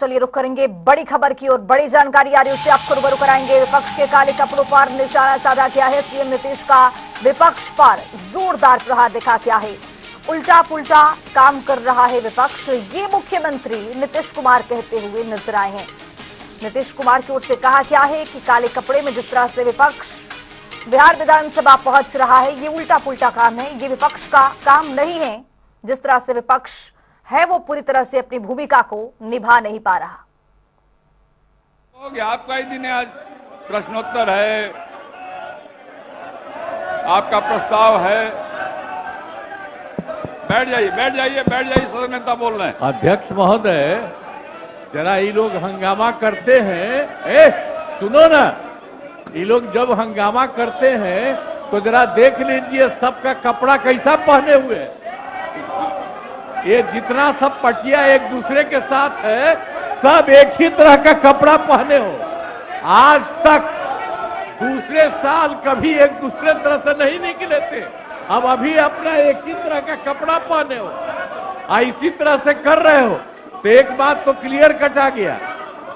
चलिए रुक करेंगे बड़ी खबर की और बड़ी जानकारी आ रही है उससे आपको रूबरू कराएंगे। विपक्ष के काले कपड़ों पर निशाना साधा किया है सीएम नीतीश का। विपक्ष पर जोरदार प्रहार दिखा क्या है, उल्टा पुल्टा काम कर रहा है विपक्ष, ये मुख्यमंत्री नीतीश कुमार कहते हुए नजर आए हैं। नीतीश कुमार की ओर से कहा क्या है कि काले कपड़े में जिस तरह से विपक्ष बिहार विधानसभा पहुंच रहा है ये उल्टा पुल्टा काम है, ये विपक्ष का काम नहीं है। जिस तरह से विपक्ष है वो पूरी तरह से अपनी भूमिका को निभा नहीं पा रहा। आपका ही दिन है, आज प्रश्नोत्तर है, आपका प्रस्ताव है। बैठ जाइए सदन नेता बोल रहे हैं। अध्यक्ष महोदय, जरा ये लोग हंगामा करते हैं, सुनो ना, ये लोग जब हंगामा करते हैं तो जरा देख लीजिए सबका कपड़ा कैसा पहने हुए है। ये जितना सब पटिया एक दूसरे के साथ है, सब एक ही तरह का कपड़ा पहने हो। आज तक दूसरे साल कभी एक दूसरे तरह से नहीं निकले थे, अब अभी अपना एक ही तरह का कपड़ा पहने हो, इसी तरह से कर रहे हो तो एक बात तो क्लियर कट आ गया।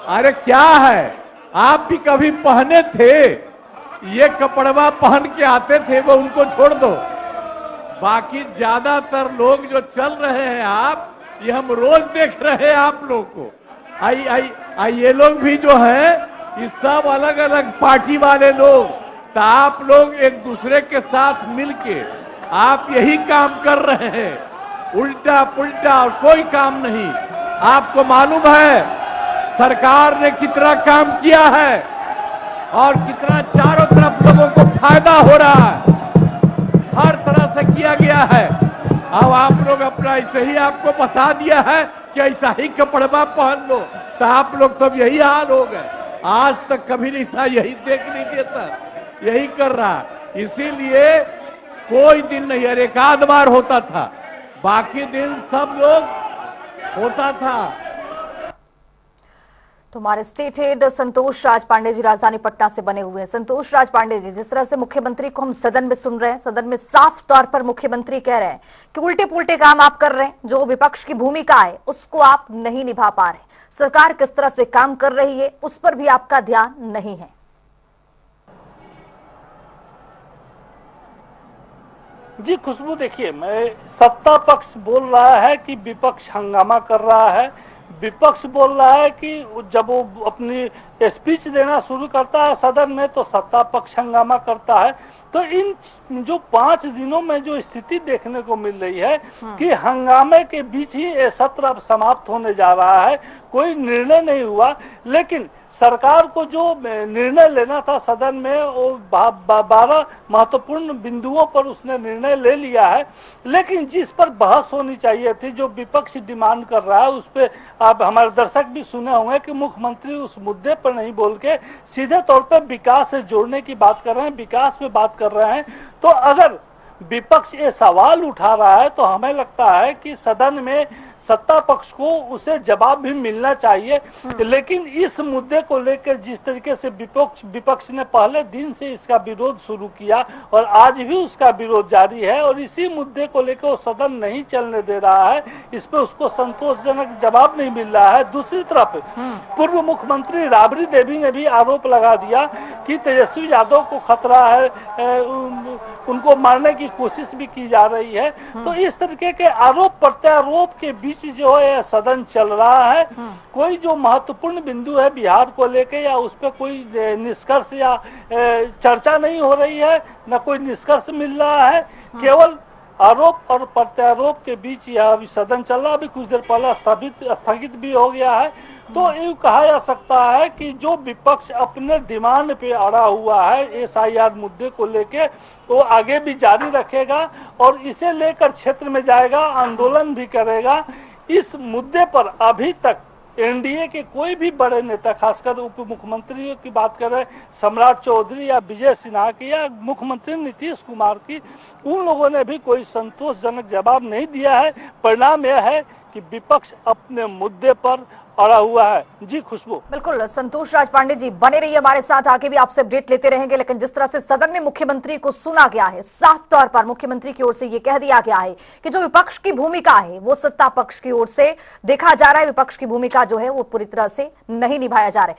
अरे क्या है, आप भी कभी पहने थे, ये कपड़वा पहन के आते थे, वो उनको छोड़ दो। बाकी ज्यादातर लोग जो चल रहे हैं आप, ये हम रोज देख रहे हैं आप लोग को। ये लोग भी जो है, ये सब अलग अलग पार्टी वाले लोग, तो आप लोग एक दूसरे के साथ मिलके आप यही काम कर रहे हैं, उल्टा पुल्टा और कोई काम नहीं। आपको मालूम है सरकार ने कितना काम किया है और कितना चारों तरफ लोगों को फायदा हो रहा है, हर तरह से किया गया है। अब आप लोग अपना ऐसे ही आपको बता दिया है कि ऐसा ही कपड़वा पहन लो, तो आप लोग सब यही हाल हो गए। आज तक कभी नहीं था, यही देख नहीं देता, यही कर रहा। इसीलिए कोई दिन नहीं, अरे एक आध बार होता था, बाकी दिन सब लोग होता था। तो हमारे स्टेट हेड संतोष राज पांडे जी राजधानी पटना से बने हुए हैं। संतोष राज पांडे जी, जिस तरह से मुख्यमंत्री को हम सदन में सुन रहे हैं, सदन में साफ तौर पर मुख्यमंत्री कह रहे हैं कि उल्टे पुल्टे काम आप कर रहे हैं, जो विपक्ष की भूमिका है उसको आप नहीं निभा पा रहे, सरकार किस तरह से काम कर रही है उस पर भी आपका ध्यान नहीं है। जी खुशबू, देखिए, मैं सत्ता पक्ष बोल रहा है कि विपक्ष हंगामा कर रहा है, विपक्ष बोल रहा है कि जब वो अपनी स्पीच देना शुरू करता है सदन में तो सत्ता पक्ष हंगामा करता है। तो इन जो 5 दिनों में जो स्थिति देखने को मिल रही है कि हंगामे के बीच ही ये सत्र अब समाप्त होने जा रहा है, कोई निर्णय नहीं हुआ। लेकिन सरकार को जो निर्णय लेना था सदन में, वो 12 महत्वपूर्ण बिंदुओं पर उसने निर्णय ले लिया है। लेकिन जिस पर बहस होनी चाहिए थी, जो विपक्ष डिमांड कर रहा है, उस पर आप हमारे दर्शक भी सुने होंगे कि मुख्यमंत्री उस मुद्दे पर नहीं बोल के सीधे तौर पर विकास से जोड़ने की बात कर रहे हैं, विकास में बात कर रहे हैं। तो अगर विपक्ष ये सवाल उठा रहा है तो हमें लगता है कि सदन में सत्ता पक्ष को उसे जवाब भी मिलना चाहिए। लेकिन इस मुद्दे को लेकर जिस तरीके से विपक्ष ने पहले दिन से इसका विरोध शुरू किया और आज भी उसका विरोध जारी है और इसी मुद्दे को लेकर वो सदन नहीं चलने दे रहा है, इस पे उसको संतोषजनक जवाब नहीं मिल रहा है। दूसरी तरफ पूर्व मुख्यमंत्री राबड़ी देवी ने भी आरोप लगा दिया कि तेजस्वी यादव को खतरा है, उनको मारने की कोशिश भी की जा रही है। तो इस तरीके के आरोप प्रत्यारोप के बीच जो है सदन चल रहा है। कोई जो महत्वपूर्ण बिंदु है बिहार को लेके या उस पर कोई निष्कर्ष या चर्चा नहीं हो रही है, न कोई निष्कर्ष मिल रहा है, केवल आरोप और प्रत्यारोप के बीच यह अभी सदन चल रहा है। अभी कुछ देर पहले स्थगित भी हो गया है। तो ये कहा जा सकता है कि जो विपक्ष अपने डिमांड पे अड़ा हुआ है SIR मुद्दे को लेके, वो आगे भी जारी रखेगा और इसे लेकर क्षेत्र में जाएगा, आंदोलन भी करेगा। इस मुद्दे पर अभी तक NDA के कोई भी बड़े नेता, खासकर उप मुख्यमंत्री की बात करें, सम्राट चौधरी या विजय सिन्हा की या मुख्यमंत्री नीतीश कुमार की, उन लोगों ने भी कोई संतोषजनक जवाब नहीं दिया है। परिणाम यह है कि विपक्ष अपने मुद्दे पर अड़ा हुआ है। जी खुशबू। बिल्कुल, संतोष राज पांडे जी बने रहिए हमारे साथ, आगे भी आपसे अपडेट लेते रहेंगे। लेकिन जिस तरह से सदन में मुख्यमंत्री को सुना गया है, साफ तौर पर मुख्यमंत्री की ओर से यह कह दिया गया है कि जो विपक्ष की भूमिका है वो सत्ता पक्ष की ओर से देखा जा रहा है, विपक्ष की भूमिका जो है वो पूरी तरह से नहीं निभाया जा रहा है।